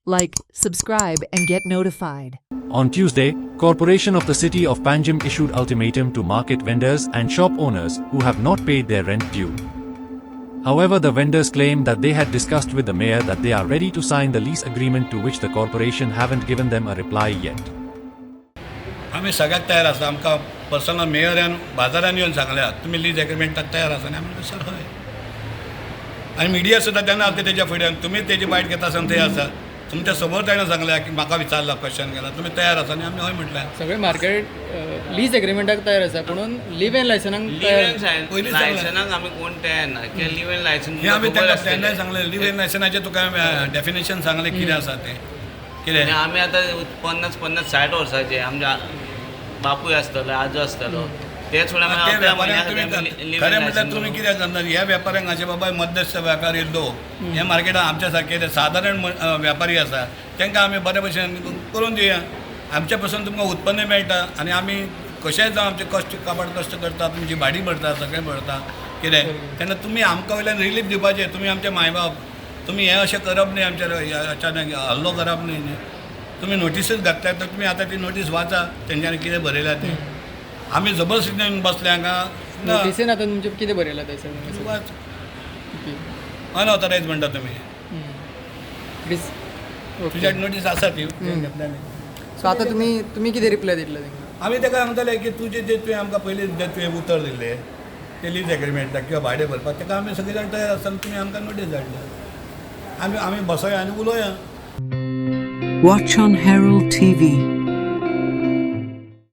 Like, subscribe, and get notified. On Tuesday, Corporation of the City of Panjim issued ultimatum to market vendors and shop owners who have not paid their rent due. However, the vendors claim that they had discussed with the mayor that they are ready to sign the lease agreement, to which the corporation haven't given them a reply yet. आम्ही सगळ्यात तयार आसा. आमकां personal मेयरान बाजारान येवन सांगल्यात तुमी lease एग्रीमेंटाक तयार आसा. आनी आमी म्हणलें सर हय. आनी मिडिया सुद्दां तेन्ना आसा तेच्या फुड्यान तुमी तेजी बायट घेता आसा थंय आसा. तुमच्या समोर ताणें सांगल्या की म्हाका विचारला क्वेश्चन केला तुमी तयार आसा आनी आमी हय म्हटलें. सगळे मार्केट लीज एग्रीमेंटाक तयार आसा पूण लिव्ह इन लायसनाक लायसनाक आमी कोण तयार ना कित्याक लिव्ह इन लायसन हें आमी तेन्ना तेन्नाय सांगलें. लिव्ह इन लायसनाचें तुका डेफिनेशन सांगलें कितें आसा तें कितें. आनी आमी आतां 50-60 वर्सांचे आमच्या बापूय आसतलो आजो आसतलो ते सोडून खरें म्हटल्यार तुमी कितें करतात ह्या वेपाऱ्यांक अशें बाबा मध्यस्थ वेपारी येयलो हे मार्केटान आमच्या सारके सादारण वेपारी आसा तांकां आमी बरे भशेन करून दिवया. आमच्या पासून तुमकां उत्पन्न मेळटा आनी आमी कशेंय जावं आमचे कश्ट काबाड कश्ट करता तुमची भाडी भरता सगळें भरता कितें तेन्ना तुमी आमकां वयल्यान रिलीफ दिवपाचें. तुमी आमचे मायबाप तुमी हें अशें करप न्ही आमचेर अचानक हल्लो करप न्ही. तुमी नोटीसच घातल्यात तर तुमी आतां ती नोटीस वाचा तेंच्यांनी कितें बरयलां तें. आमी जबरदस्तीन बसले हांगा नोटीसीन आतां तुमचें कितें बरयलां थंयसर वाच अनऑथरायज म्हणटा तुमी. तुज्या नोटीस आसा ती सो आतां तुमी कितें रिप्लाय दितले तेंकां. आमी ताका सांगतले की तुजें जें तुवें आमकां पयलीं जें तुवें उतर दिल्लें तें लीज एग्रीमेंटाक किंवा भाडें भरपाक ताका आमी सगळीं जाण तयार आसतना तुमी आमकां नोटीस धाडल्या. आमी बसया आनी उलोवया. Watch on Herald TV.